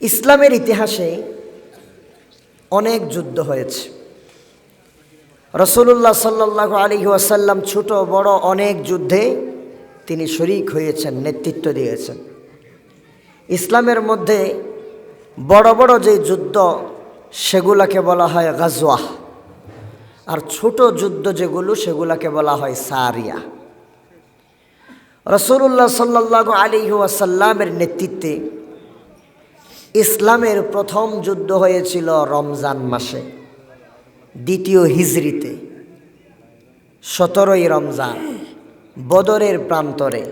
ইসলামের ইতিহাসে অনেক যুদ্ধ হয়েছে। রাসূলুল্লাহ সাল্লাল্লাহু আলাইহি ওয়াসাল্লাম ছোট বড় অনেক যুদ্ধে তিনি শরীক হয়েছেন, নেতৃত্ব দিয়েছেন। ইসলামের মধ্যে বড় বড় যে যুদ্ধ সেগুলোকে বলা হয় গাজওয়া, আর ছোট যুদ্ধ যেগুলো সেগুলোকে বলা হয় সারিয়া। রাসূলুল্লাহ সাল্লাল্লাহু আলাইহি ওয়াসাল্লামের নেতৃত্বে ইসলামের প্রথম যুদ্ধ হয়েছিল রমজান মাসে, দ্বিতীয় হিজরিতে 17ই রমজান বদরের প্রান্তরে।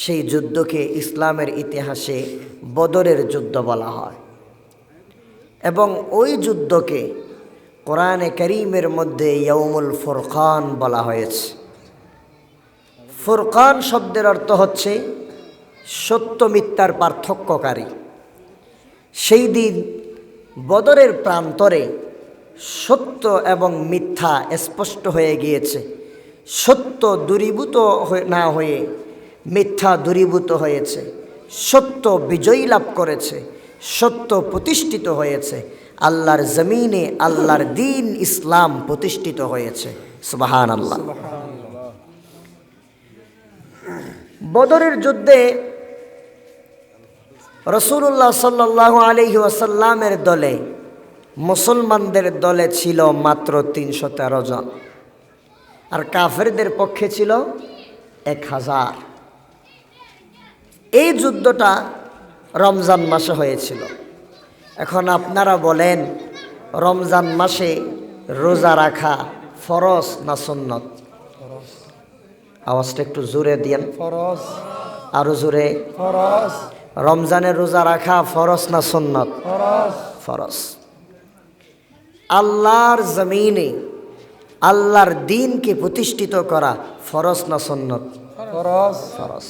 সেই যুদ্ধকে ইসলামের ইতিহাসে বদরের যুদ্ধ বলা হয় এবং ওই যুদ্ধকে কোরআনে কারীমের মধ্যে ইয়াউমুল ফুরকান বলা হয়েছে। ফুরকান শব্দের অর্থ হচ্ছে সত্য মিথ্যার পার্থক্যকারী। সেই দিন বদরের প্রান্তরে সত্য এবং মিথ্যা স্পষ্ট হয়ে গিয়েছে। সত্য দূরীভূত না হয়ে মিথ্যা দূরীভূত হয়েছে। সত্য বিজয়ী লাভ করেছে, সত্য প্রতিষ্ঠিত হয়েছে। আল্লাহর জমিনে আল্লাহর দ্বীন ইসলাম প্রতিষ্ঠিত হয়েছে। সুবহানাল্লাহ। বদরের যুদ্ধে রাসূলুল্লাহ সাল্লাল্লাহু আলাইহি ওয়াসাল্লামের দলে, মুসলমানদের দলে ছিল মাত্র 313 জন, আর কাফেরদের পক্ষে ছিল 1000। এই যুদ্ধটা রমজান মাসে হয়েছিল। এখন আপনারা বলেন, রমজান মাসে রোজা রাখা ফরজ না সুন্নত? আওয়াজটা একটু জোরে দিয়েন। ফরজ। আরো জোরে। ফরজ। রমজানের রোজা রাখা ফরজ না সুন্নত? ফরজ। ফরজ। আল্লাহর জমিনে আল্লাহর দ্বীনকে প্রতিষ্ঠিত করা ফরজ না সুন্নত? ফরজ। ফরজ।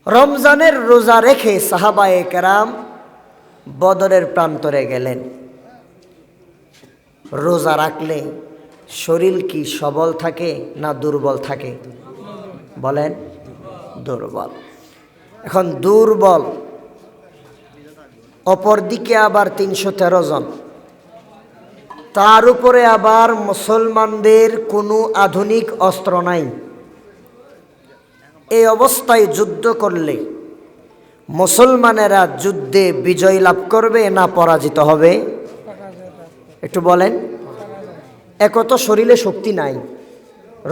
রমজানের রোজা রেখে সাহাবায়ে কেরাম বদরের প্রান্তরে গেলেন। রোজা রাখলে শরীর কি সবল থাকে না দুর্বল থাকে? বলেন। দুর্বল। এখন দুর্বল, অপরদিকে আবার 313 জন, তার উপরে আবার মুসলমানদের কোনো আধুনিক অস্ত্র নাই। এই অবস্থায় যুদ্ধ করলে মুসলমানেরা যুদ্ধে বিজয় লাভ করবে না পরাজিত হবে? একটু বলেন। একত শরীরে শক্তি নাই,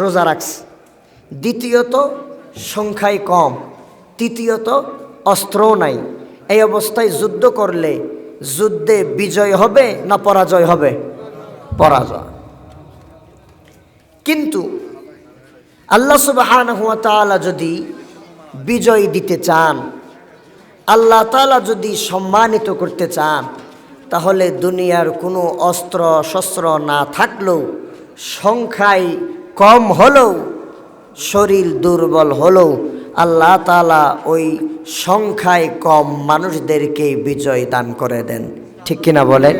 রোজা রাখছে। দ্বিতীয়ত সংখ্যায় কম। তৃতীয়ত অস্ত্রও নাই। এই অবস্থায় যুদ্ধ করলে যুদ্ধে বিজয় হবে না পরাজয় হবে? পরাজয়। কিন্তু আল্লাহ সুবহানাহু ওয়া তাআলা যদি বিজয় দিতে চান, আল্লাহ তাআলা যদি সম্মানিত করতে চান, তাহলে দুনিয়ার কোনো অস্ত্র শস্ত্র না থাকলেও, সংখ্যায় কম হলেও, শরীর দুর্বল হলেও আল্লাহ তাআলা ওই সংখ্যায় কম মানুষদেরকে বিজয় দান করে দেন। ঠিক কিনা বলেন?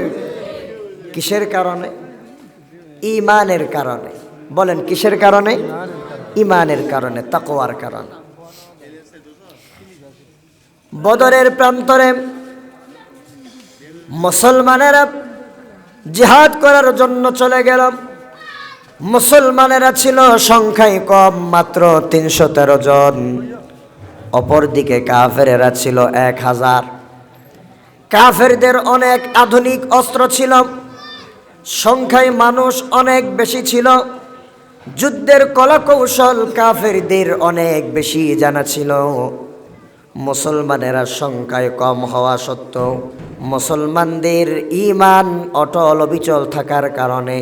কিসের কারণে? ঈমানের কারণে। বলেন কিসের কারণে? ঈমানের কারণে, তাকওয়ার কারণে। বদরের প্রান্তরে মুসলমানেরা জিহাদ করার জন্য চলে গেল। মুসলমানেরা ছিল সংখ্যায় কম, মাত্র 313 জন। অপরদিকে কাফেরেরা ছিল 1000। কাফেরদের অনেক আধুনিক অস্ত্র ছিল, সংখ্যায় মানুষ অনেক বেশি ছিল। যুদ্ধের কলাকৌশল কাফেরদের অনেক বেশি জানা ছিল। মুসলমানেরা সংখ্যায় কম হওয়া সত্ত্বেও মুসলমানদের ঈমান অটল অবিচল থাকার কারণে,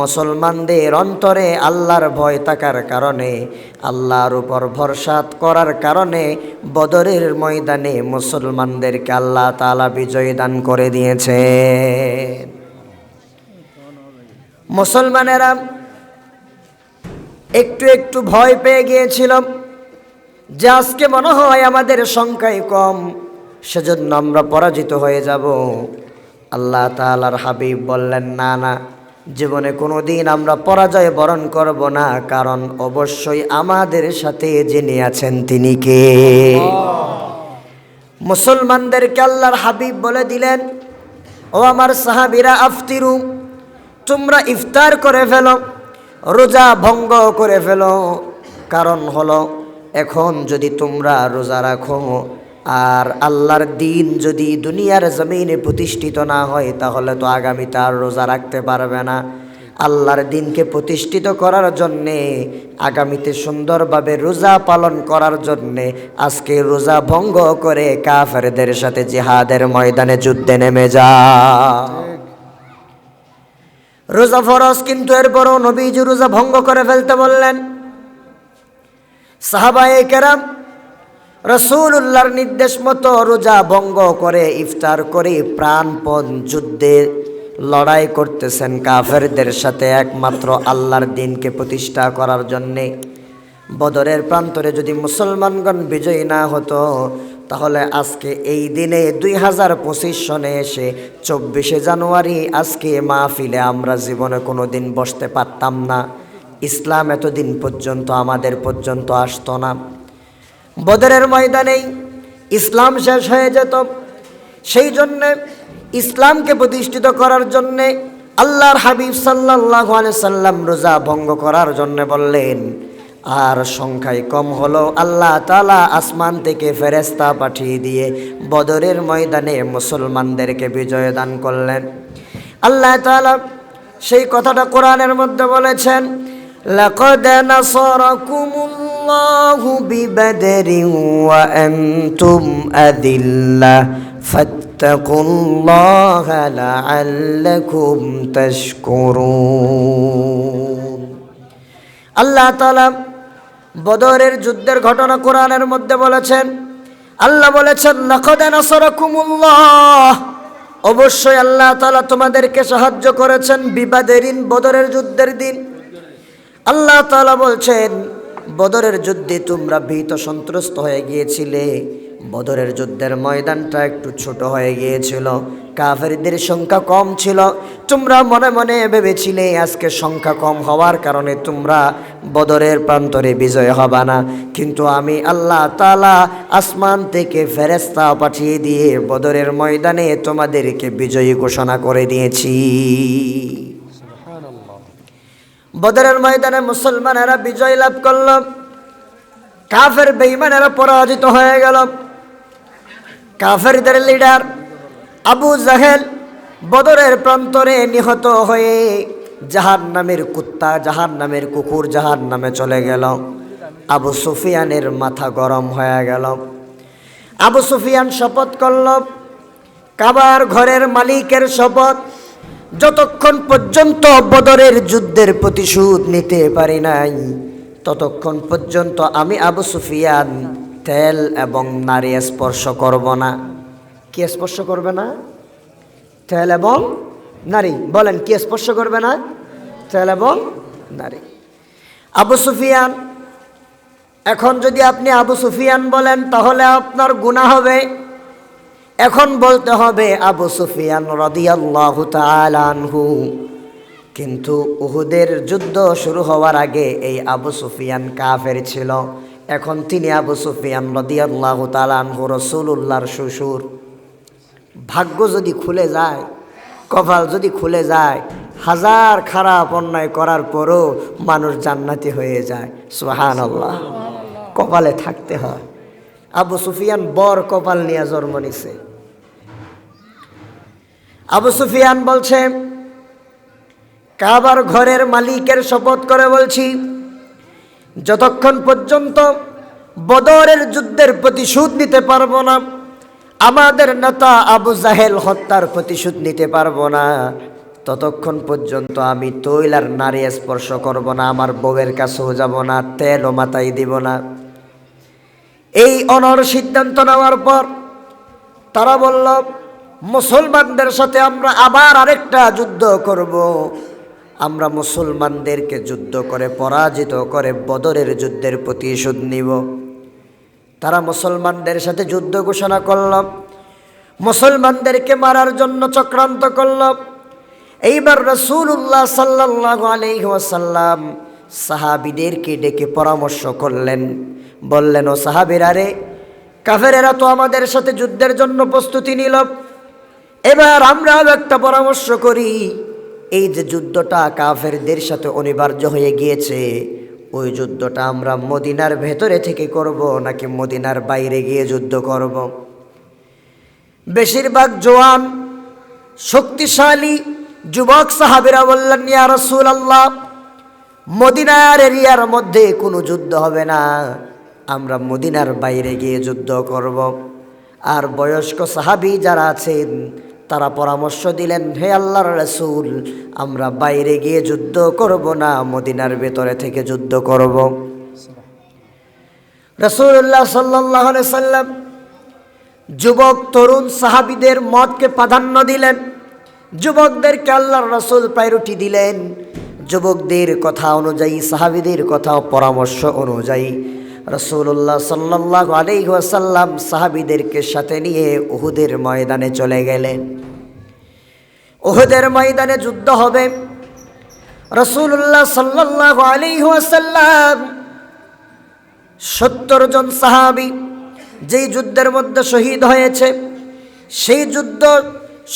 মুসলমানদের অন্তরে আল্লাহর ভয় থাকার কারণে, আল্লাহর উপর ভরসা করার কারণে বদরের ময়দানে মুসলমানদেরকে আল্লাহ তাআলা বিজয় দান করে দিয়েছে। মুসলমানেরা একটু একটু ভয় পেয়ে গিয়েছিল যে আজকে মনে হয় আমাদের সংখ্যায় কম, সেজন্য আমরা পরাজিত হয়ে যাব। আল্লাহ তাআলার হাবিব বললেন, না না, জীবনে কোনোদিন আমরা পরাজয় বরণ করব না, কারণ অবশ্যই আমাদের সাথে যিনি আছেন তিনি কে? মুসলমানদেরকে আল্লাহর হাবিব বলে দিলেন, ও আমার সাহাবীরা, আফতিরু, তোমরা ইফতার করে ফেলো, রোজা ভঙ্গ করে ফেলো। কারণ হলো, এখন যদি তোমরা রোজা রাখো আর আল্লাহর দিন যদি দুনিয়ার জমিনে প্রতিষ্ঠিত না হয়, তাহলে তো আগামীতে আর রোজা রাখতে পারবে না। আল্লাহর দিনকে প্রতিষ্ঠিত করার জন্যে, আগামীতে সুন্দরভাবে রোজা পালন করার জন্যে আজকে রোজা ভঙ্গ করে কাফেরদের সাথে জিহাদের ময়দানে যুদ্ধে নেমে যাও। রোজা ফরজ, কিন্তু এরপরও নবীজি রোজা ভঙ্গ করে ফেলতে বললেন। সাহাবায়ে কেরাম রাসূলুল্লাহর নির্দেশ মতো রোজা ভঙ্গ করে ইফতার করে প্রাণপণ যুদ্ধে লড়াই করতেছেন কাফেরদের সাথে, একমাত্র আল্লাহর দিনকে প্রতিষ্ঠা করার জন্যে। বদরের প্রান্তরে যদি মুসলমানগণ বিজয়ী না হতো, তাহলে আজকে এই দিনে 2025 সনে এসে 24শে জানুয়ারি আজকে মাহফিলে আমরা জীবনে কোনো দিন বসতে পারতাম না। ইসলাম এতদিন পর্যন্ত আমাদের পর্যন্ত আসতো না। বদরের ময়দানেই ইসলাম শেষ হয়ে যেত। সেই জন্যে ইসলামকে প্রতিষ্ঠিত করার জন্যে আল্লাহর হাবিব সাল্লাল্লাহু আলাইহি সাল্লাম রোজা ভঙ্গ করার জন্য বললেন। আর সংখ্যায় কম হলো, আল্লাহ তাআলা আসমান থেকে ফেরেশতা পাঠিয়ে দিয়ে বদরের ময়দানে মুসলমানদেরকে বিজয় দান করলেন। আল্লাহ তাআলা সেই কথাটা কোরআনের মধ্যে বলেছেন, লাকাদ নাসারাকুমুল্লাহু বিবাদরিন ওয়া আনতুম আযিল্লাহ ফাত্তাকুল্লাহা লাআল্লাকুম তাশকুরুন। আল্লাহ তাআলা বদরের যুদ্ধের ঘটনা কোরআনের মধ্যে বলেছেন। আল্লাহ বলেছেন, লাকাদ নাসারাকুমুল্লাহ, অবশ্যই আল্লাহ তাআলা তোমাদেরকে সাহায্য করেছেন বিবাদেরিন, বদরের যুদ্ধের দিন। আল্লাহ তাআলা বলছেন, বদরের যুদ্ধে তোমরা ভীত সন্ত্রস্ত হয়ে গিয়েছিলে। বদরের যুদ্ধের ময়দানটা একটু ছোট হয়ে গিয়েছিল, কাফেরদের সংখ্যা কম ছিল। তোমরা মনে মনে ভেবেছিলে আজকে সংখ্যা কম হওয়ার কারণে তোমরা বদরের প্রান্তরে বিজয় হবা না, কিন্তু আমি আল্লাহ তাআলা আসমান থেকে ফেরেশতা পাঠিয়ে দিয়ে বদরের ময়দানে তোমাদেরকে বিজয়ী ঘোষণা করে দিয়েছি। বদরের ময়দানে মুসলমানেরা বিজয় লাভ করল, কাফের বেঈমানেরা পরাজিত হয়ে গেল। কাফেরদের লিডার আবু জাহেল বদরের প্রান্তরে নিহত হয়ে জাহান্নামের কুত্তা, জাহান্নামের কুকুর জাহান্নামে চলে গেল। আবু সুফিয়ানের মাথা গরম হয়ে গেল। আবু সুফিয়ান শপথ করল, কাবার ঘরের মালিকের শপথ, যতক্ষণ পর্যন্ত বদরের যুদ্ধের প্রতিশোধ নিতে পারি নাই, ততক্ষণ পর্যন্ত আমি আবু সুফিয়ান তেল এবং নারী স্পর্শ করব না। কি স্পর্শ করবে না? তেল এবং নারী। বলেন, কি স্পর্শ করবে না? তেল এবং নারী। আবু সুফিয়ান, এখন যদি আপনি আবু সুফিয়ান বলেন তাহলে আপনার গুনাহ হবে। এখন বলতে হবে আবু সুফিয়ান রাদিয়াল্লাহু তাআলা আনহু। কিন্তু উহুদের যুদ্ধ শুরু হওয়ার আগে এই আবু সুফিয়ান কাফের ছিল। এখন তিনি আবু সুফিয়ান রাদিয়াল্লাহু তাআলা আনহু রাসূলুল্লাহর শ্বশুর। ভাগ্য যদি খুলে যায়, কপাল যদি খুলে যায়, হাজার খারাপ অন্যায় করার পরও মানুষ জান্নাতি হয়ে যায়। সুবহানাল্লাহ। কপালে থাকতে হয়। আবু সুফিয়ান বর কপাল নিয়ে জন্ম নিছে। আবু সুফিয়ান বলছে, কাবার ঘরের মালিকের শপথ করে বলছি, যতক্ষণ পর্যন্ত বদরের যুদ্ধের প্রতিশোধ নিতে পারবো না, আমাদের নেতা আবু জাহেল হত্যার প্রতিশোধ নিতে পারবো না, ততক্ষণ পর্যন্ত আমি তৈল আর নারী স্পর্শ করব না, আমার বউয়ের কাছেও যাব না, তেলও মাথায় দিব না। এই অনড় সিদ্ধান্ত নেওয়ার পর তারা বলল, মুসলমানদের সাথে আমরা আবার আরেকটা যুদ্ধ করব। আমরা মুসলমানদেরকে যুদ্ধ করে পরাজিত করে বদরের যুদ্ধের প্রতিশোধ নিব। তারা মুসলমানদের সাথে যুদ্ধ ঘোষণা করল, মুসলমানদেরকে মারার জন্য চক্রান্ত করল। এইবার রাসূলুল্লাহ সাল্লাল্লাহু আলাইহি ওয়াসাল্লাম সাহাবীদেরকে ডেকে পরামর্শ করলেন। বললেন, ও সাহাবীরা রে, কাফেরেরা তো আমাদের সাথে যুদ্ধের জন্য প্রস্তুতি নিল, এবার আমরাও একটা পরামর্শ করি। এই যে যুদ্ধটা কাফেরদের সাথে অনিবার্য হয়ে গিয়েছে, ওই যুদ্ধটা আমরা মদিনার ভেতরে থেকে করব নাকি মদিনার বাইরে গিয়ে যুদ্ধ করব? বেশিরভাগ জওয়ান শক্তিশালী যুবক সাহাবীরা বললেন, ইয়া রাসূলুল্লাহ, মদিনার এরিয়ার মধ্যে কোনো যুদ্ধ হবে না, আমরা মদিনার বাইরে গিয়ে যুদ্ধ করব। আর বয়স্ক সাহাবী যারা আছেন তারা পরামর্শ দিলেন, হে আল্লাহর রাসূল, আমরা বাইরে গিয়ে যুদ্ধ করব না, মদিনার ভেতরে থেকে যুদ্ধ করব। রাসূলুল্লাহ সাল্লাল্লাহু আলাইহি সাল্লাম যুবক তরুণ সাহাবীদের মতকে প্রাধান্য দিলেন, যুবকদেরকে আল্লাহর রাসূল প্রায়োরিটি দিলেন। যুবকদের কথা অনুযায়ী, সাহাবীদের কথা পরামর্শ অনুযায়ী রাসূলুল্লাহ সাল্লাল্লাহু আলাইহি ওয়াসাল্লাম সাহাবীদেরকে সাথে নিয়ে উহুদের ময়দানে চলে গেলেন। উহুদের ময়দানে যুদ্ধ হবে। রাসূলুল্লাহ সাল্লাল্লাহু আলাইহি ওয়াসাল্লাম 70 জন সাহাবী যেই যুদ্ধের মধ্যে শহীদ হয়েছে, সেই যুদ্ধ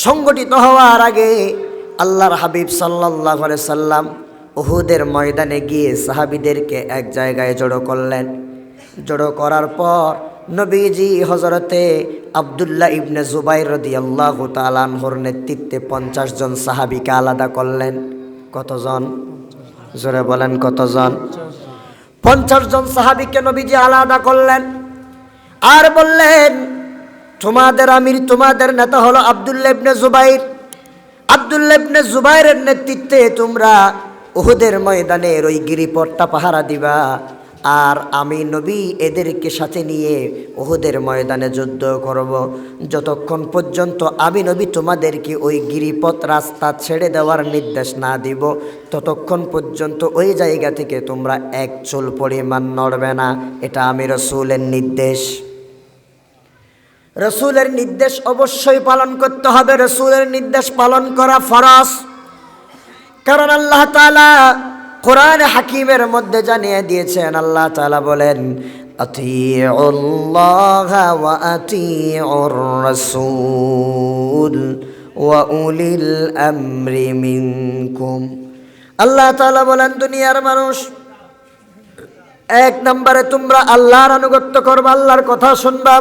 সংগঠিত হওয়ার আগে আল্লাহর হাবিব সাল্লাল্লাহু আলাইহি সাল্লাম উহুদের ময়দানে গিয়ে সাহাবীদেরকে এক জায়গায় জড়ো করলেন। জড়ো করার পর নবীজি হযরতে আব্দুল্লাহ ইবনে জুবাইর রাদিয়াল্লাহু তাআলা আনহুর নেতৃত্বে 50 জন সাহাবীকে আলাদা করলেন। কতজন? জোরে বলেন কতজন? 50 জন সাহাবীকে নবীজি আলাদা করলেন আর বললেন, তোমাদের আমির, তোমাদের নেতা হলো আব্দুল্লাহ ইবনে জুবাইর। আব্দুল্লাহ ইবনে জুবাইরের নেতৃত্বে তোমরা উহুদের ময়দানের ওই গিরিপথটা পাহারা দিবা, আর আমি নবী এদেরকে সাথে নিয়ে উহুদের ময়দানে যুদ্ধ করব। যতক্ষণ পর্যন্ত আমি নবী তোমাদেরকে ওই গিরিপথ রাস্তা ছেড়ে দেওয়ার নির্দেশ না দিব, ততক্ষণ পর্যন্ত ওই জায়গা থেকে তোমরা এক চুল পরিমাণ নড়বে না। এটা আমি রাসূলের নির্দেশ। রাসূলের নির্দেশ অবশ্যই পালন করতে হবে। রাসূলের নির্দেশ পালন করা ফরজ। কারণ আল্লাহ তাআলা কোরআনে হাকিমের মধ্যে জানিয়ে দিয়েছেন, আল্লাহ তাআলা বলেন, আতিউল্লাহা ওয়া আতিউর রাসূল ওয়া উলিল আমরি মিনকুম। আল্লাহ তাআলা বলেন, দুনিয়ার মানুষ, এক নম্বরে তোমরা আল্লাহর আনুগত্য করবা, আল্লাহর কথা শুনবা।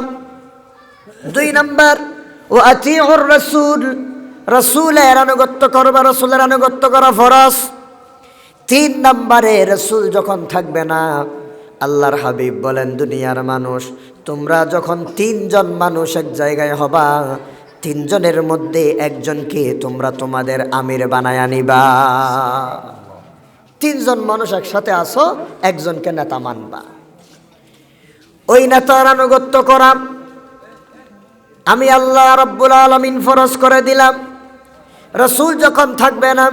2 নম্বর, ওয়া আতিউর রাসূল, রাসূলের আনুগত্য করবা, রাসূলের আনুগত্য করা ফরজ। 3 নম্বরে, রাসূল যখন থাকবে না, আল্লাহর হাবিব বলেন, দুনিয়ার মানুষ, তোমরা যখন 3 জন মানুষ এক জায়গায় হবা, 3 জনের মধ্যে একজনকে তোমরা তোমাদের আমির বানায়া নিবা। 3 জন মানুষ একসাথে আসো, একজনকে নেতা মানবা। ওই নেতার আনুগত্য করা আমি আল্লাহ রাব্বুল আলামিন ফরজ করে দিলাম। রাসূল যখন থাকবে না,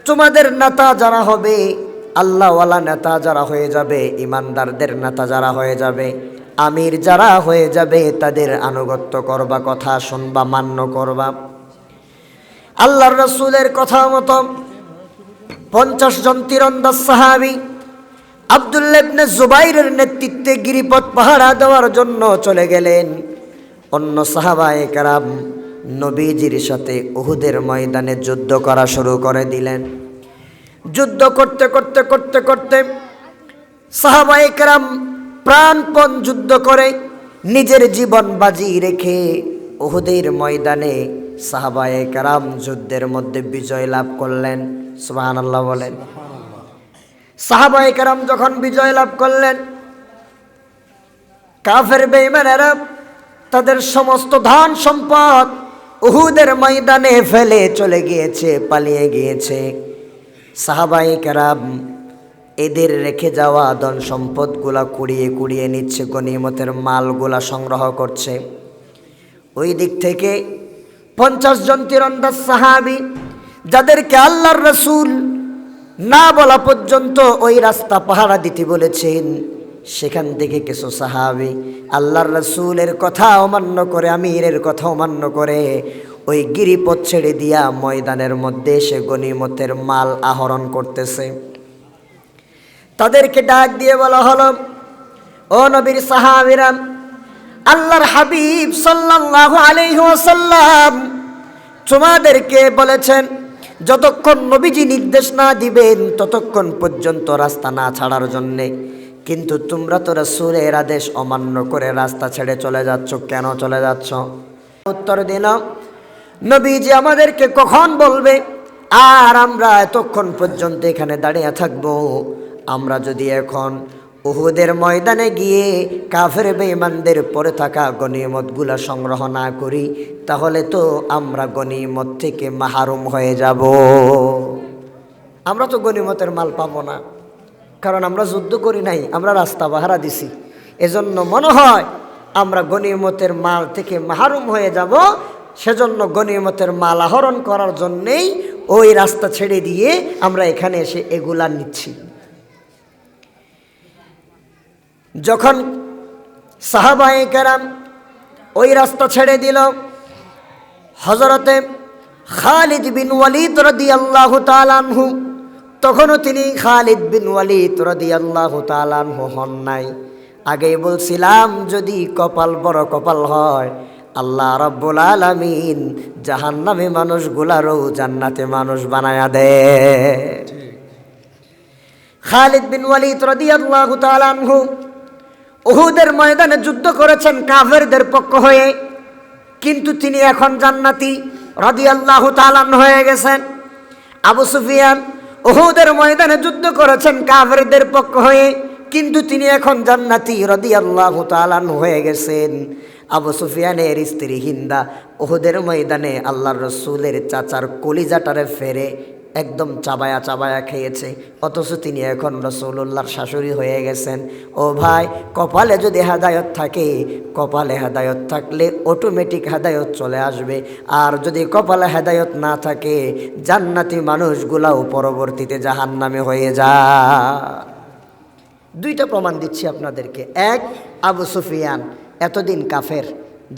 তোমাদের নেতা যারা হবে, আল্লাহওয়ালা নেতা যারা হয়ে যাবে, ইমানদারদের নেতা যারা হয়ে যাবে, আমির যারা হয়ে যাবে, তাদের আনুগত্য করবা, কথা শুনবা, মান্য করবা। আল্লাহর রাসূলের কথা মতো 50 জন তীরন্দাজ সাহাবী আব্দুল্লাহ ইবনে জুবাইরের নেতৃত্বে গিরিপথ পাহারা দেওয়ার জন্য চলে গেলেন। অন্য সাহাবায়ে কেরাম নবীজির সাথে উহুদের ময়দানে যুদ্ধ করা শুরু করে দিলেন। যুদ্ধ করতে করতে করতে করতে সাহাবায়ে কেরাম প্রাণপণ যুদ্ধ করে নিজের জীবন বাজি রেখে উহুদের ময়দানে সাহাবায়ে কেরাম যুদ্ধের মধ্যে বিজয় লাভ করলেন। সুবহানাল্লাহ বলেন। সাহাবায়ে কেরাম যখন বিজয় লাভ করলেন, কাফের বেঈমানেরা তাদের সমস্ত ধন সম্পদ উহুদের ময়দানে ফেলে চলে গিয়েছে, পালিয়ে গিয়েছে। সাহাবায়ে কেরাম এদের রেখে যাওয়া ধন সম্পদগুলা কুড়িয়ে কুড়িয়ে নিচ্ছে, গনিমতের মালগুলা সংগ্রহ করছে। ওই দিক থেকে 50 জন তীরন্দাজ সাহাবী, যাদেরকে আল্লাহর রাসূল না বলা পর্যন্ত ওই রাস্তা পাহারা দিতে বলেছেন, সেখান থেকে কিছু সাহাবী আল্লাহর রাসূলের কথা অমান্য করে, আমিরের কথা অমান্য করে ওই গিরিপথ ছেড়ে দিয়া ময়দানের মধ্যে এসে গনিমতের মাল আহরণ করতেছে। তাদেরকে ডাক দিয়ে বলা হলো, ও নবীর সাহাবীরা, আল্লাহর হাবিব সাল্লাল্লাহু আলাইহি ওয়াসাল্লাম তোমাদেরকে বলেছেন যতক্ষণ নবীজি নির্দেশ না দিবেন ততক্ষণ পর্যন্ত রাস্তা না ছাড়ার জন্যে, কিন্তু তোমরা তো রাসূলের আদেশ অমান্য করে রাস্তা ছেড়ে চলে যাচ্ছ, কেন চলে যাচ্ছ? উত্তর দিল, নবীজি আমাদেরকে কখন বলবে আর আমরা এতক্ষণ পর্যন্ত এখানে দাঁড়িয়ে থাকবো? আমরা যদি এখন উহুদের ময়দানে গিয়ে কাফের বেঈমানদের পরে থাকা গনিমতগুলা সংগ্রহ না করি তাহলে তো আমরা গনিমত থেকে মাহরুম হয়ে যাব। আমরা তো গনিমতের মাল পাবো না, কারণ আমরা যুদ্ধ করি নাই, আমরা রাস্তা পাহারা দিছি। এজন্য মনে হয় আমরা গনিমতের মাল থেকে মাহরুম হয়ে যাব। সেজন্য গনিমতের মাল আহরণ করার জন্যেই ওই রাস্তা ছেড়ে দিয়ে আমরা এখানে এসে এগুলা নিচ্ছি। যখন সাহাবায়ে কেরাম ওই রাস্তা ছেড়ে দিল, হযরতে খালিদ বিন ওয়ালিদ রাদিয়াল্লাহু তাআলা আনহু, তখনও তিনি খালিদ বিন ওয়ালিদ রাদিয়াল্লাহু তাআলা আনহু হন নাই। আগেই বলছিলাম যদি কপাল বড় কপাল হয় আল্লাহ রাব্বুল আলামিন জাহান্নামে মানুষগুলারও জান্নাতে মানুষ বানায়া দেয়। খালিদ বিন ওয়ালিদ রাদিয়াল্লাহু তাআলা আনহু উহুদের ময়দানে যুদ্ধ করেছেন কাফেরদের পক্ষ হয়ে, কিন্তু তিনি এখন জান্নাতি রাদিয়াল্লাহু তাআলা আনহু হয়ে গেছেন। আবু সুফিয়ান উহুদের ময়দানে যুদ্ধ করেছেন কাফেরদের পক্ষ হয়ে, কিন্তু তিনি এখন জান্নাতি রাদিয়াল্লাহু তাআলা আনহু হয়ে গেছেন। আবু সুফিয়ানের স্ত্রী হিন্দা উহুদের ময়দানে আল্লাহর রাসূলের চাচার কলিজাটারে ফেরে একদম চাবায়া চাবায়া খেয়েছে, অথচ তিনি এখন রাসূলুল্লাহর শাশুড়ি হয়ে গেছেন। ও ভাই, কপালে যদি হেদায়েত থাকে, কপালে হেদায়েত থাকলে অটোমেটিক হেদায়েত চলে আসবে, আর যদি কপালে হেদায়েত না থাকে জান্নাতি মানুষগুলাও পরবর্তীতে জাহান্নামে হয়ে যায়। দুইটা প্রমাণ দিচ্ছি আপনাদেরকে। এক, আবু সুফিয়ান এতদিন কাফের,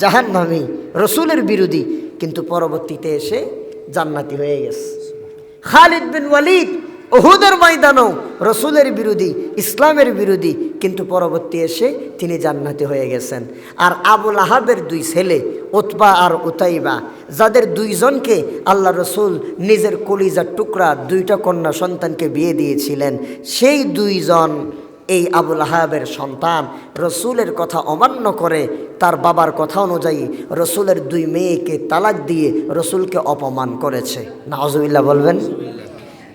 জাহান্নামী, রসুলের বিরোধী, কিন্তু পরবর্তীতে এসে জান্নাতি হয়ে গেছে। খালিদ বিন ওয়ালিদ উহুদের ময়দানেও রসুলের বিরোধী, ইসলামের বিরোধী, কিন্তু পরবর্তী এসে তিনি জান্নাতি হয়ে গেছেন। আর আবু লাহাবের দুই ছেলে উতবা আর উতাইবা, যাদের দুইজনকে আল্লাহ রসুল নিজের কলিজার টুকরা দুইটা কন্যা সন্তানকে বিয়ে দিয়েছিলেন, সেই দুইজন এই আবু লাহাবের সন্তান রসুলের কথা অমান্য করে তার বাবার কথা অনুযায়ী রসুলের দুই মেয়েকে তালাক দিয়ে রসুলকে অপমান করেছে। নাউজুবিল্লাহ বলবেন।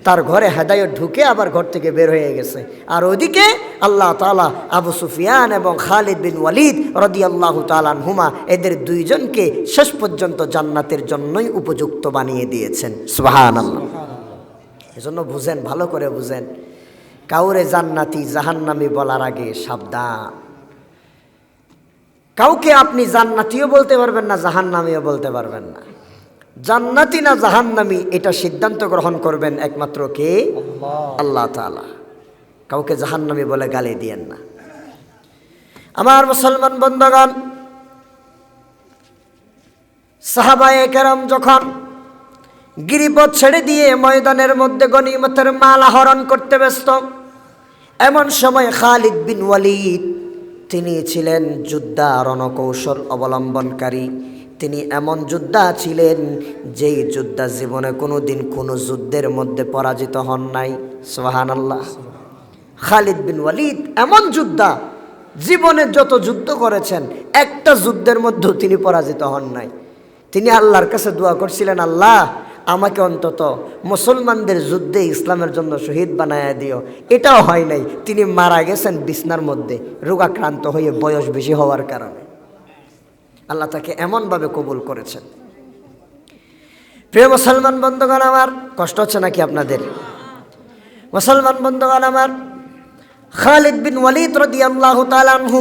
তার ঘরে হেদায়েত ঢুকে আবার ঘর থেকে বের হয়ে গেছে। আর ওদিকে আল্লাহ তাআলা আবু সুফিয়ান এবং খালিদ বিন ওয়ালিদ রাদিয়াল্লাহু তাআলা আনহুমা এদের দুইজনকে শেষ পর্যন্ত জান্নাতের জন্যই উপযুক্ত বানিয়ে দিয়েছেন। সুবহানাল্লাহ। এজন্য বুঝেন, ভালো করে বুঝেন, কাউরে জান্নাতি জাহান্নামী বলার আগে সাবধান। কাউকে আপনি জান্নাতিও বলতে পারবেন না, জাহান্নামীও বলতে পারবেন না। জান্নাতি না জাহান্নামী এটা সিদ্ধান্ত গ্রহণ করবেন একমাত্র কে? আল্লাহ তাআলা। কাউকে জাহান্নামী বলে গালি দিয়েন না। আমার মুসলমান বন্ধুগণ, সাহাবায়ে কেরাম যখন গিরিপথ ছেড়ে দিয়ে ময়দানের মধ্যে গনিমতের মাল আহরণ করতে ব্যস্ত, এমন সময় খালিদ বিন ওয়ালিদ তিনি ছিলেন যোদ্ধা, রণকৌশল অবলম্বনকারী। তিনি এমন যোদ্ধা ছিলেন যেই যোদ্ধা জীবনে কোনো দিন কোনো যুদ্ধের মধ্যে পরাজিত হন নাই। সুবহানাল্লাহ। খালিদ বিন ওয়ালিদ এমন যোদ্ধা, জীবনে যত যুদ্ধ করেছেন একটা যুদ্ধের মধ্যেও তিনি পরাজিত হন নাই। তিনি আল্লাহর কাছে দোয়া করছিলেন, আল্লাহ আমাকে অন্তত মুসলমানদের যুদ্ধে ইসলামের জন্য শহীদ বানায়া দিও। এটাও হয় নাই। তিনি মারা গেছেন বিছনার মধ্যে রোগাক্রান্ত হয়ে, বয়স বেশি হওয়ার কারণে। আল্লাহ তাকে এমনভাবে কবুল করেছেন। প্রিয় মুসলমান বন্ধুগণ আমার, কষ্ট হচ্ছে নাকি আপনাদের? মুসলমান বন্ধুগণ আমার, খালিদ বিন ওয়ালিদ রাদিয়াল্লাহু তাআলা আনহু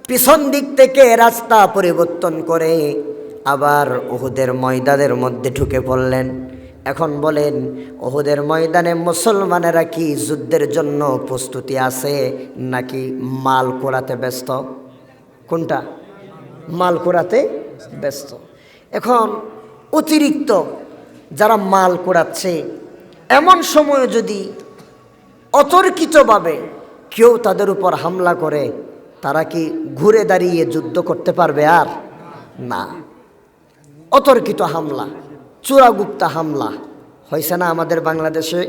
পিছন দিক থেকে রাস্তা পরিবর্তন করে আবার উহুদের ময়দানের মধ্যে ঢুকে পড়লেন। এখন বলেন, উহুদের ময়দানে মুসলমানেরা কি যুদ্ধের জন্য প্রস্তুতি আছে নাকি মাল কুড়াতে ব্যস্ত? কোনটা? মাল কুড়াতে ব্যস্ত। এখন অতিরিক্ত যারা মাল কুড়াচ্ছে, এমন সময়ে যদি অতর্কিতভাবে কেউ তাদের উপর হামলা করে, তারা কি ঘুরে দাঁড়িয়ে যুদ্ধ করতে পারবে? আর না। অতর্কিত হামলা, চোরাগুপ্তা হামলা হয়েছে না আমাদের বাংলাদেশে?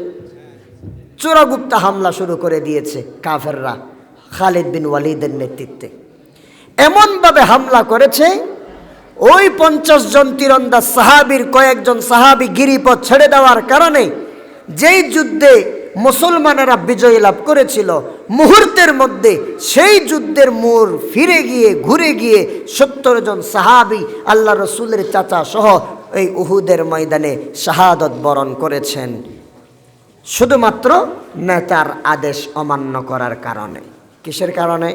চোরাগুপ্তা হামলা শুরু করে দিয়েছে কাফেররা খালিদ বিন ওয়ালিদের নেতৃত্বে। এমনভাবে হামলা করেছে, ওই 50 জন তীরন্দাজ সাহাবীর কয়েকজন সাহাবী গিরিপথ ছেড়ে দেওয়ার কারণে যেই যুদ্ধে মুসলমানেরা বিজয় লাভ করেছিল, মুহূর্তের মধ্যে সেই যুদ্ধের মোড় ফিরে গিয়ে ঘুরে গিয়ে 70 জন সাহাবী আল্লাহ রসুলের চাচা সহ এই উহুদের ময়দানে শাহাদত বরণ করেছেন, শুধুমাত্র নেতার আদেশ অমান্য করার কারণে। কিসের কারণে?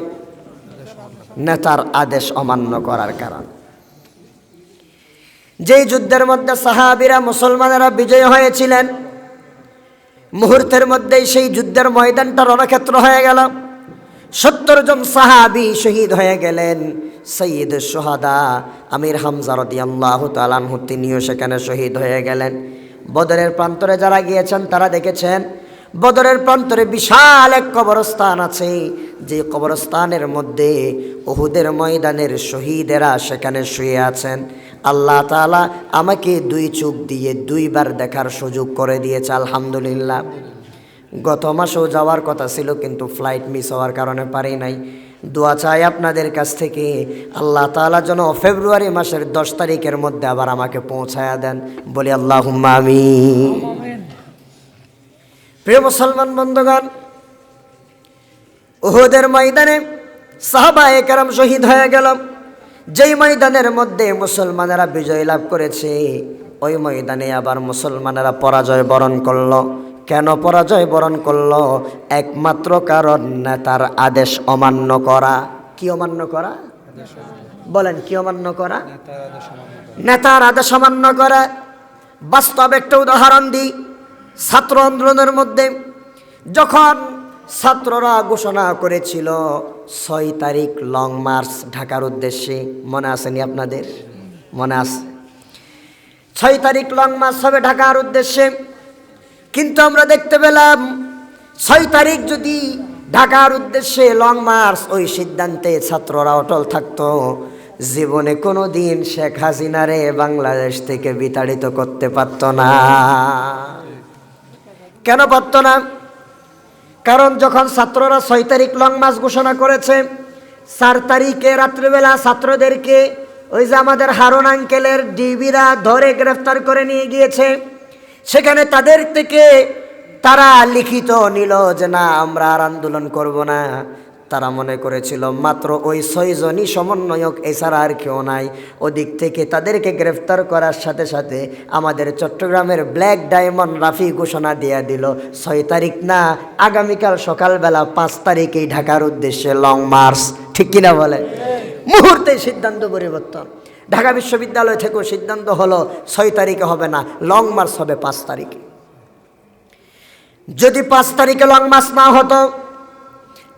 নেতার আদেশ অমান্য করার কারণে। যেই যুদ্ধের মধ্যে সাহাবীরা মুসলমানেরা বিজয় হয়েছিলেন, মুহূর্তের মধ্যেই সেই যুদ্ধের ময়দানটা রণক্ষেত্র হয়ে গেল। 70 জন সাহাবী শহীদ হয়ে গেলেন। সাইয়্যিদুশ শুহাদা আমির হামজা রাদিয়াল্লাহু তাআলা আনহু তিনিও সেখানে শহীদ হয়ে গেলেন। বদরের প্রান্তরে যারা গিয়েছেন তারা দেখেছেন বদরের প্রান্তরে বিশাল এক কবরস্থান আছে, যে কবরস্থানের মধ্যে উহুদের ময়দানের শহীদেরা সেখানে শুয়ে আছেন। আল্লাহ তাআলা আমাকে 2 চোখ দিয়ে 2 বার দেখার সুযোগ করে দিয়েছে, আলহামদুলিল্লাহ। গত মাসেও যাওয়ার কথা ছিল, কিন্তু ফ্লাইট মিস হওয়ার কারণে পারি নাই। দোয়া চাই আপনাদের কাছ থেকে, আল্লাহ তাআলা যেন ফেব্রুয়ারি মাসের 10 তারিখের মধ্যে আবার আমাকে পৌঁছায়া দেন, বলি আল্লাহুম্মা আমিন। প্রিয় মুসলমান বন্ধুগণ, উহুদের ময়দানে সাহাবায়ে কেরাম শহীদ হয়ে গেল। যেই ময়দানের মধ্যে মুসলমানেরা বিজয় লাভ করেছে, ওই ময়দানে আবার মুসলমানেরা পরাজয় বরণ করলো। কেন পরাজয় বরণ করলো? একমাত্র কারণ নেতার আদেশ অমান্য করা। কি অমান্য করা? বলেন, কি অমান্য করা? নেতার আদেশ অমান্য করা। বাস্তব একটা উদাহরণ দিই। ছাত্র আন্দোলনের মধ্যে যখন ছাত্ররা ঘোষণা করেছিল 6 তারিখ লং মার্চ ঢাকার উদ্দেশ্যে, মনে আসেনি আপনাদের? মনে আছে? 6 তারিখ লং মার্চ হবে ঢাকার উদ্দেশ্যে। কিন্তু আমরা দেখতে পেলাম 6 তারিখ যদি ঢাকার উদ্দেশ্যে লং মার্চ, ওই সিদ্ধান্তে ছাত্ররা অটল থাকতো, জীবনে কোনো দিন শেখ হাসিনারে বাংলাদেশ থেকে বিতাড়িত করতে পারত না। কেন পারত না? কারণ যখন ছাত্ররা 6 তারিখ লং মার্চ ঘোষণা করেছে, 4 তারিখে রাত্রিবেলা ছাত্রদেরকে ওই যে আমাদের হারুন আঙ্কেলের ডিবিরা ধরে গ্রেফতার করে নিয়ে গিয়েছে। সেখানে তাদের থেকে তারা লিখিত নিল যে না, আমরা আর আন্দোলন করব না। তারা মনে করেছিল মাত্র ওই 6 জনই সমন্বয়ক, এছাড়া আর কেউ নাই। ওদিক থেকে তাদেরকে গ্রেফতার করার সাথে সাথে আমাদের চট্টগ্রামের ব্ল্যাক ডায়মন্ড রাফি ঘোষণা দিয়ে দিল 6 তারিখ না, আগামীকাল সকালবেলা 5 তারিখেই ঢাকার উদ্দেশ্যে লং মার্চ। ঠিক কিনা বলে? মুহূর্তে সিদ্ধান্ত পরিবর্তন। ঢাকা বিশ্ববিদ্যালয় থেকেও সিদ্ধান্ত হলো 6 তারিখে হবে না, লং মার্চ হবে 5 তারিখে। যদি 5 তারিখে লং মার্চ না হতো,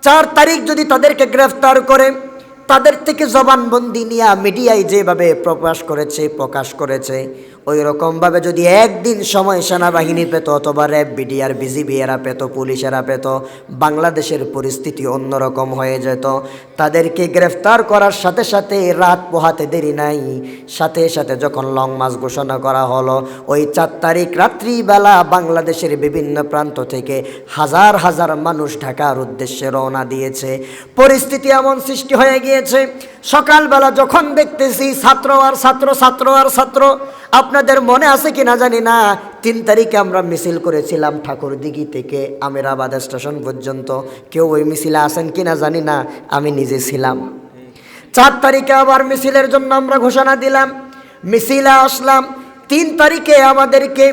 4 তারিখ যদি তাদেরকে গ্রেফতার করে তাদের থেকে জবানবন্দি নিয়ে মিডিয়ায় যেভাবে প্রকাশ করেছে ওই রকমভাবে যদি একদিন সময় সেনাবাহিনী পেত, অথবা র্যাব, বিডিআর, বিজিবি এরা পেত, পুলিশেরা পেত, বাংলাদেশের পরিস্থিতি অন্যরকম হয়ে যেত। তাদেরকে গ্রেফতার করার সাথে সাথে রাত পোহাতে দেরি নাই, সাথে সাথে যখন লং মার্চ ঘোষণা করা হলো, ওই 4 তারিখ রাত্রিবেলা বাংলাদেশের বিভিন্ন প্রান্ত থেকে হাজার হাজার মানুষ ঢাকার উদ্দেশ্যে রওনা দিয়েছে। পরিস্থিতি এমন সৃষ্টি হয়ে গিয়েছে, সকালবেলা যখন দেখতেছি ছাত্র আর ছাত্র, ছাত্র আর ছাত্র। আপনাদের মনে আছে কি না জানি না, 3 তারিখে আমরা মিছিল করেছিলাম ঠাকুরদিঘি থেকে আমিরাবাদ স্টেশন পর্যন্ত। কেউ ওই মিছিলে আসেন কি না জানি না, আমি নিজে ছিলাম। 4 তারিখে আবার মিছিলের জন্য আমরা ঘোষণা দিলাম, মিছিলে আসলাম। 3 তারিখে আমাদেরকে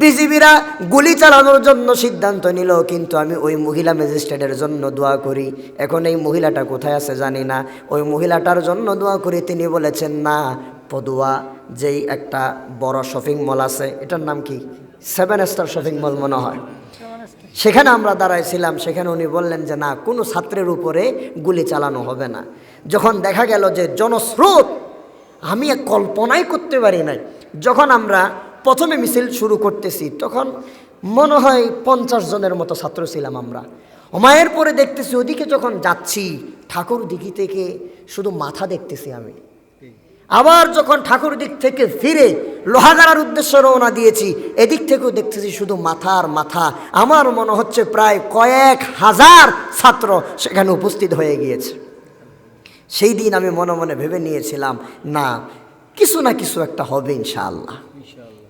বিজিবিরা গুলি চালানোর জন্য সিদ্ধান্ত নিল, কিন্তু আমি ওই মহিলা ম্যাজিস্ট্রেটের জন্য দোয়া করি। এখন এই মহিলাটা কোথায় আছে জানি না, ওই মহিলাটার জন্য দোয়া করি। তিনি বলেছেন না, পদুয়া যেই একটা বড় শপিং মল আছে, এটার নাম কি, 7 স্টার শপিং মল মনে হয়, সেখানে আমরা দাঁড়াইছিলাম। সেখানে উনি বললেন যে না, কোনো ছাত্রের উপরে গুলি চালানো হবে না। যখন দেখা গেল যে জনস্রোত, আমি কল্পনাই করতে পারি নাই। যখন আমরা প্রথমে মিছিল শুরু করতেছি তখন মনে হয় 50 জনের মতো ছাত্র ছিলাম আমরা। হুমায়ের পরে দেখতেছি ওদিকে যখন যাচ্ছি ঠাকুর দিঘি থেকে শুধু মাথা দেখতেছি আমি। আবার যখন ঠাকুর দিক থেকে ফিরে লোহাগাড়ার উদ্দেশ্যে রওনা দিয়েছি, এদিক থেকেও দেখতেছি শুধু মাথা আর মাথা। আমার মনে হচ্ছে প্রায় কয়েক হাজার ছাত্র সেখানে উপস্থিত হয়ে গিয়েছে। সেই দিন আমি মনে মনে ভেবে নিয়েছিলাম, না কিছু না কিছু একটা হবে ইনশাআল্লাহ,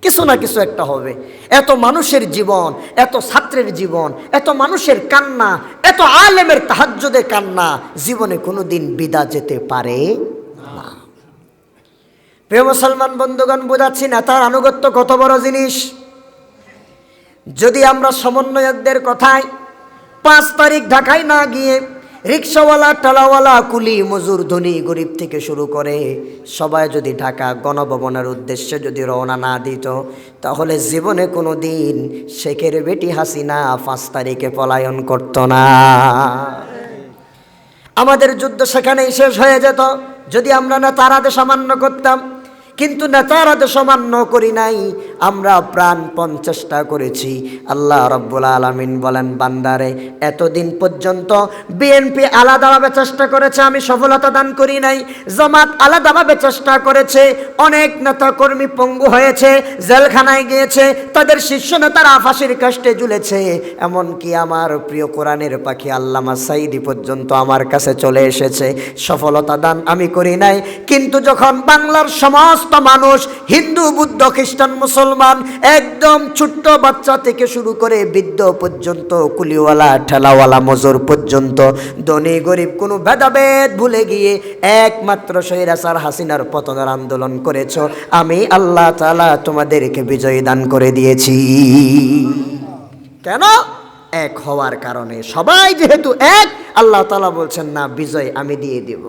কিছু না কিছু একটা হবে। এত মানুষের জীবন, এত ছাত্রের জীবন, এত মানুষের কান্না, এত আলেমের তাহাজ্জুদে কান্না জীবনে কোনোদিন বিদা যেতে পারে না। প্রিয় মুসলমান বন্ধুগণ, বোঝাচ্ছি নেতার আনুগত্য কত বড় জিনিস। যদি আমরা সমন্বয়কদের কথায় 5 তারিখ ঢাকায় না গিয়ে রিক্সাওয়ালা, টালাওয়ালা, কুলি, মজুর, ধনী, গরিব থেকে শুরু করে সবাই যদি ঢাকা গণভবনের উদ্দেশ্যে যদি রওনা না দিত, তাহলে জীবনে কোনো দিন শেখের বেটি হাসিনা 5 তারিখে পলায়ন করত না। আমাদের যুদ্ধ সেখানেই শেষ হয়ে যেত যদি আমরা নেতার আদেশ অমান্য করতাম। কিন্তু নেতার আদেশ অমান্য করি নাই, আমরা প্রাণপণ চেষ্টা করেছি। আল্লাহ রাব্বুল আলামিন বলেন, বান্দারে এতদিন পর্যন্ত বিএনপি আলাদাভাবে চেষ্টা করেছে, আমি সফলতা দান করি নাই। জামাত আলাদাভাবে চেষ্টা করেছে, অনেক নেতা কর্মী পঙ্গু হয়েছে, জেলখানায় গিয়েছে, তাদের শীর্ষ নেতারা ফাঁসির কাস্টে ঝুলেছে। এমনকি আমার প্রিয় কোরআনের পাখি আল্লামা সাঈদী পর্যন্ত আমার কাছে চলে এসেছে, সফলতা দান আমি করি নাই। কিন্তু যখন বাংলার সমস্ত মানুষ, হিন্দু, বুদ্ধ, খ্রিস্টান, মুসলমান, একদম ছোট্ট বাচ্চা থেকে শুরু করে বৃদ্ধ পর্যন্ত, কুলিওয়ালা, ঠেলাওয়ালা, মজুর পর্যন্ত, ধনী গরিব কোনো ভেদাভেদ ভুলে গিয়ে একমাত্র স্বৈরাচার হাসিনার পতনের আন্দোলন করেছ, আমি আল্লাহ তাআলা তোমাদেরকে বিজয় দান করে দিয়েছি। কেন? এক হওয়ার কারণে। সবাই যেহেতু এক, আল্লাহ তাআলা বলছেন না, বিজয় আমি দিয়ে দেব।